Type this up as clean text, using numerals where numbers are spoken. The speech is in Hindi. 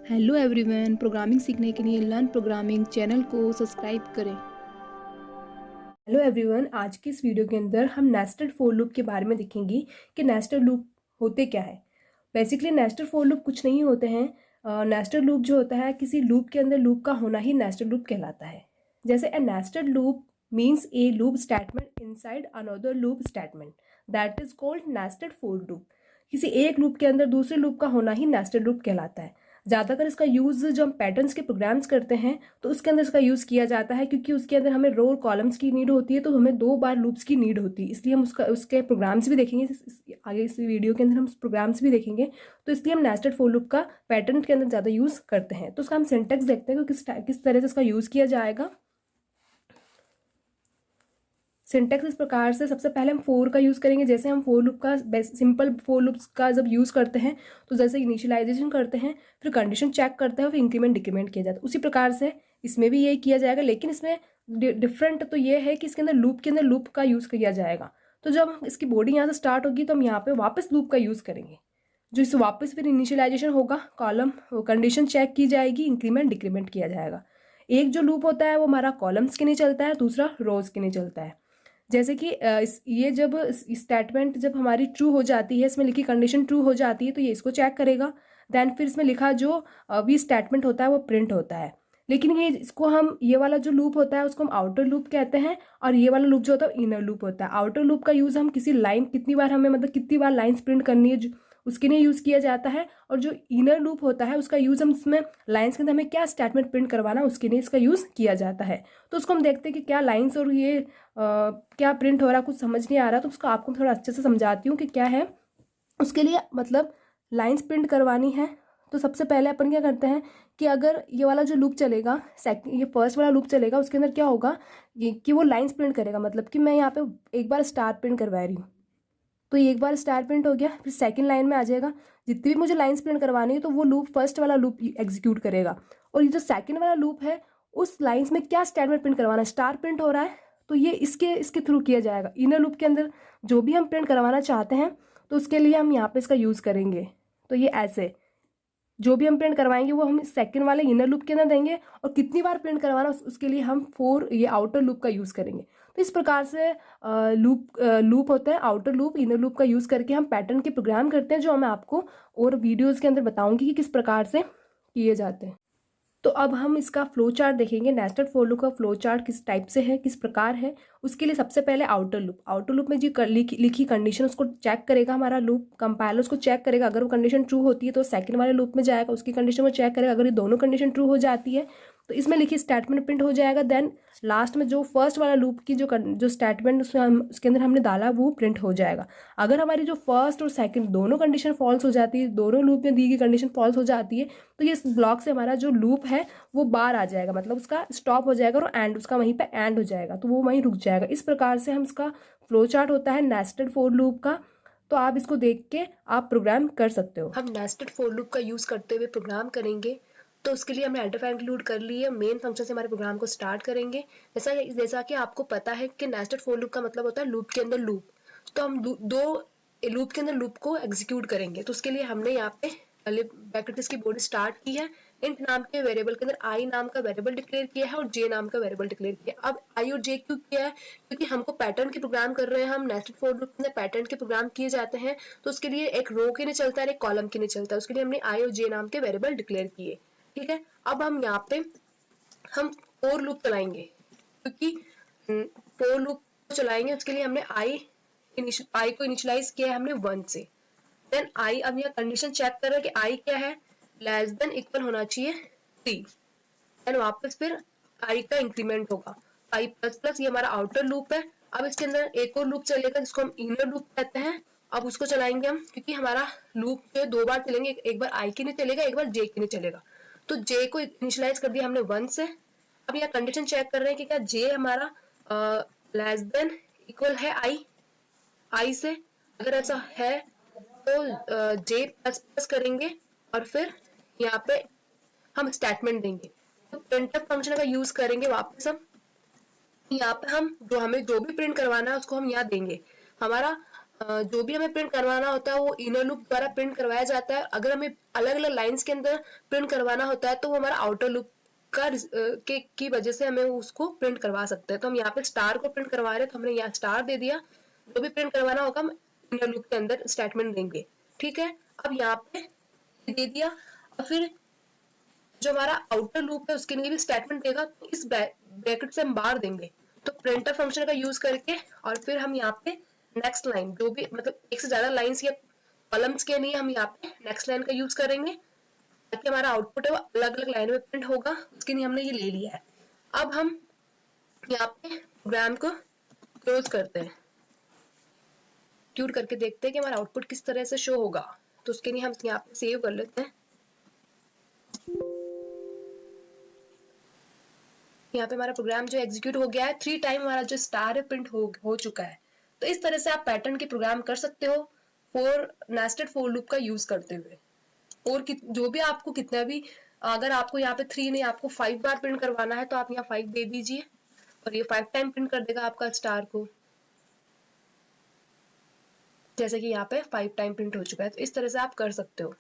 हेलो एवरीवन, प्रोग्रामिंग सीखने के लिए लर्न प्रोग्रामिंग चैनल को सब्सक्राइब करें। हेलो एवरीवन, आज की इस वीडियो के अंदर हम नेस्टेड फॉर लूप के बारे में देखेंगे कि नेस्टेड लूप होते क्या है। बेसिकली नेस्टेड फॉर लूप कुछ नहीं होते हैं। नेस्टेड लूप जो होता है, किसी लूप के अंदर लूप का होना ही नेस्टेड लूप कहलाता है। जैसे a nested loop means a loop statement inside another loop statement, that is called nested for loop. किसी एक लूप के अंदर दूसरे लूप का होना ही नेस्टेड लूप कहलाता है। ज़्यादातर इसका यूज़ जब हम पैटर्न्स के प्रोग्राम्स करते हैं तो उसके अंदर इसका यूज़ किया जाता है, क्योंकि उसके अंदर हमें रो और कॉलम्स की नीड होती है, तो हमें 2 बार लूप्स की नीड होती है। इसलिए हम उसके प्रोग्राम्स भी देखेंगे आगे इस वीडियो के अंदर हम प्रोग्राम्स भी देखेंगे। तो इसलिए हम नेस्टेड फॉर लूप का पैटर्न के अंदर ज़्यादा यूज़ करते हैं। तो उसका हम सिंटेक्स देखते हैं कि किस तरह से इसका यूज़ किया जाएगा। सिंटेक्स इस प्रकार से, सबसे पहले हम फोर का यूज़ करेंगे। जैसे हम फोर लूप का सिंपल फोर लूप्स का जब यूज़ करते हैं तो जैसे इनिशियलाइजेशन करते हैं, फिर कंडीशन चेक करते हैं, फिर इंक्रीमेंट डिक्रीमेंट किया जाता है। उसी प्रकार से इसमें भी यही किया जाएगा, लेकिन इसमें डिफरेंट तो ये है कि इसके अंदर लूप का यूज़ किया जाएगा। तो जब इसकी बॉडी यहाँ से स्टार्ट होगी तो हम यहाँ पे वापस लूप का यूज़ करेंगे। जो इस वापस फिर इनिशियलाइजेशन होगा, कॉलम कंडीशन चेक की जाएगी, इंक्रीमेंट डिक्रीमेंट किया जाएगा। एक जो लूप होता है वो हमारा कॉलम्स के लिए चलता है, दूसरा रोज के लिए चलता है। जैसे कि ये जब स्टेटमेंट जब हमारी ट्रू हो जाती है, इसमें लिखी कंडीशन ट्रू हो जाती है, तो ये इसको चेक करेगा। देन फिर इसमें लिखा जो भी स्टेटमेंट होता है वो प्रिंट होता है। लेकिन ये वाला जो लूप होता है उसको हम आउटर लूप कहते हैं, और ये वाला लूप जो होता है इनर लूप होता है। आउटर लूप का यूज़ हम किसी लाइन कितनी बार हमें मतलब कितनी बार लाइन्स प्रिंट करनी है उसके लिए यूज़ किया जाता है। और जो इनर लूप होता है उसका यूज़ हम इसमें लाइन्स के अंदर हमें क्या स्टेटमेंट प्रिंट करवाना है उसके लिए इसका यूज़ किया जाता है। तो उसको हम देखते हैं कि क्या लाइन्स और ये क्या प्रिंट हो रहा है, कुछ समझ नहीं आ रहा, तो उसको आपको थोड़ा अच्छे से समझाती हूँ कि क्या है। उसके लिए मतलब लाइन्स प्रिंट करवानी है तो सबसे पहले अपन क्या करते हैं कि अगर ये वाला जो लूप चलेगा, ये फर्स्ट वाला लूप चलेगा, उसके अंदर क्या होगा ये कि वो लाइन्स प्रिंट करेगा। मतलब कि मैं यहाँ पे एक बार स्टार प्रिंट करवा रही हूँ, तो एक बार स्टार प्रिंट हो गया, फिर सेकंड लाइन में आ जाएगा। जितनी भी मुझे लाइन्स प्रिंट करवानी है तो वो लूप फर्स्ट वाला लूप एग्जीक्यूट करेगा। और ये जो सेकंड वाला लूप है उस लाइन्स में क्या स्टेटमेंट प्रिंट करवाना है, स्टार प्रिंट हो रहा है, तो ये इसके थ्रू किया जाएगा। इनर लूप के अंदर जो भी हम प्रिंट करवाना चाहते हैं तो उसके लिए हम यहाँ पे इसका यूज़ करेंगे। तो ये ऐसे जो भी हम प्रिंट करवाएंगे वो हम सेकंड वाले इनर लूप के अंदर देंगे, और कितनी बार प्रिंट करवाना उसके लिए हम ये आउटर लूप का यूज़ करेंगे। तो इस प्रकार से लूप होता है, आउटर लूप इनर लूप का यूज़ करके हम पैटर्न के प्रोग्राम करते हैं, जो मैं आपको और वीडियोज़ के अंदर बताऊंगी कि किस प्रकार से किए जाते हैं। तो अब हम इसका फ्लो चार्ट देखेंगे। नेस्टेड फॉर लूप का फ्लो चार्ट किस टाइप से है, किस प्रकार है। उसके लिए सबसे पहले आउटर लूप में जो लिखी कंडीशन उसको चेक करेगा हमारा लूप कंपाइलर, उसको चेक करेगा। अगर वो कंडीशन ट्रू होती है तो सेकंड वाले लूप में जाएगा, उसकी कंडीशन को चेक करेगा। अगर ये दोनों कंडीशन ट्रू हो जाती है तो इसमें लिखी स्टेटमेंट प्रिंट हो जाएगा। देन लास्ट में जो फर्स्ट वाला लूप की जो स्टेटमेंट उसके अंदर हमने डाला वो प्रिंट हो जाएगा। अगर हमारी जो फर्स्ट और सेकंड दोनों कंडीशन फॉल्स हो जाती है, दोनों लूप में दी गई कंडीशन फॉल्स हो जाती है, तो ये इस ब्लॉक से हमारा जो लूप है वो बाहर आ जाएगा, मतलब उसका स्टॉप हो जाएगा और एंड उसका वहीं पे एंड हो जाएगा, तो वो वहीं रुक जाएगा। इस प्रकार से हम इसका फ्लो चार्ट होता है नेस्टेड फॉर लूप का। तो आप इसको देख के आप प्रोग्राम कर सकते हो। हम नेस्टेड फॉर लूप का यूज करते हुए प्रोग्राम करेंगे। तो उसके लिए हमने हेडर इंक्लूड कर ली है। मेन फंक्शन से हमारे प्रोग्राम को स्टार्ट करेंगे। जैसा कि आपको पता है कि नेस्टेड फॉर लूप का मतलब होता है लूप के अंदर लूप। तो हम दो लूप के अंदर लूप को एग्जीक्यूट करेंगे। तो उसके लिए हमने यहाँ पे ब्रैकेट्स की बॉडी स्टार्ट की है। इंट नाम के वेरिएबल के अंदर आई नाम का वेरिएबल डिक्लेयर किया है और जे नाम का वेरिएबल डिक्लेयर किया है। अब आई और जे क्यों किया है? क्योंकि हमको पैटर्न के प्रोग्राम कर रहे हैं हम। नेस्टेड फॉर लूप में पैटर्न के प्रोग्राम किए जाते हैं, तो उसके लिए एक रो के नहीं चलता है, एक कॉलम के नहीं चलता है। उसके लिए हमने आई और जे नाम के वेरिएबल डिक्लेयर किए। ठीक है, अब हम यहाँ पे हम फोर लूप चलाएंगे, क्योंकि फोर लूप चलाएंगे उसके लिए हमने आई को इनिशियलाइज किया है हमने 1 से। देन आई, अब यह कंडीशन चेक कर रहा है कि आई क्या है, लेस देन इक्वल होना चाहिए 3। देन वापस फिर आई का इंक्रीमेंट होगा आई प्लस प्लस। ये हमारा आउटर लूप है। अब इसके अंदर एक और लूप चलेगा जिसको हम इनर लूप कहते हैं। अब उसको चलाएंगे हम, क्योंकि हमारा लूप जो 2 बार चलेंगे, एक बार आई के लिए चलेगा, एक बार जे के लिए चलेगा। तो जे को इनिशियलाइज कर दिया हमने 1 से। अब यह कंडीशन चेक कर रहे हैं कि क्या जे हमारा लेस देन इक्वल है आई से। अगर ऐसा है तो जे प्लस प्लस करेंगे और फिर यहाँ पे हम स्टेटमेंट देंगे। तो प्रिंटफ फंक्शन का यूज करेंगे वापस हम। यहाँ पे हम हमें जो भी प्रिंट करवाना है उसको हम यहाँ देंगे। हमारा जो भी हमें प्रिंट करवाना होता है वो इनर लूप द्वारा प्रिंट करवाया जाता है। अगर हमें अलग अलग लाइंस के अंदर प्रिंट करवाना होता है तो वो हमारा आउटर लूप का की वजह से हमें उसको प्रिंट करवा सकते हैं। तो हम यहाँ पे स्टार को प्रिंट करवा रहे हैं तो हमने यहाँ स्टार दे दिया। जो भी प्रिंट करवाना होगा हम इनर लूप के अंदर स्टेटमेंट देंगे। ठीक है, अब यहाँ पे दे दिया और फिर जो हमारा आउटर लूप है उसके लिए भी स्टेटमेंट देगा, तो इस ब्रैकेट से हम बाहर देंगे। तो प्रिंटफ फंक्शन का यूज करके और फिर हम यहाँ पे नेक्स्ट लाइन, जो भी मतलब एक से ज्यादा लाइंस या कॉलम्स के लिए हम यहाँ पे नेक्स्ट लाइन का यूज करेंगे ताकि हमारा आउटपुट है वो अलग अलग लाइन में प्रिंट होगा। उसके लिए हमने ये ले लिया है। अब हम यहाँ पे प्रोग्राम को क्लोज करते हैं, ट्यूट करके देखते हैं कि हमारा आउटपुट किस तरह से शो होगा। तो उसके लिए हम यहाँ पे सेव कर लेते हैं। यहाँ पे हमारा प्रोग्राम जो एग्जीक्यूट हो गया है, 3 टाइम हमारा जो स्टार है प्रिंट हो चुका है। तो इस तरह से आप पैटर्न के प्रोग्राम कर सकते हो नेस्टेड फोर लूप का यूज करते हुए। और जो भी आपको कितना भी, अगर आपको यहाँ पे 3 नहीं आपको 5 बार प्रिंट करवाना है तो आप यहाँ 5 दे दीजिए और ये 5 टाइम प्रिंट कर देगा आपका स्टार को, जैसे कि यहाँ पे 5 टाइम प्रिंट हो चुका है। तो इस तरह से आप कर सकते हो।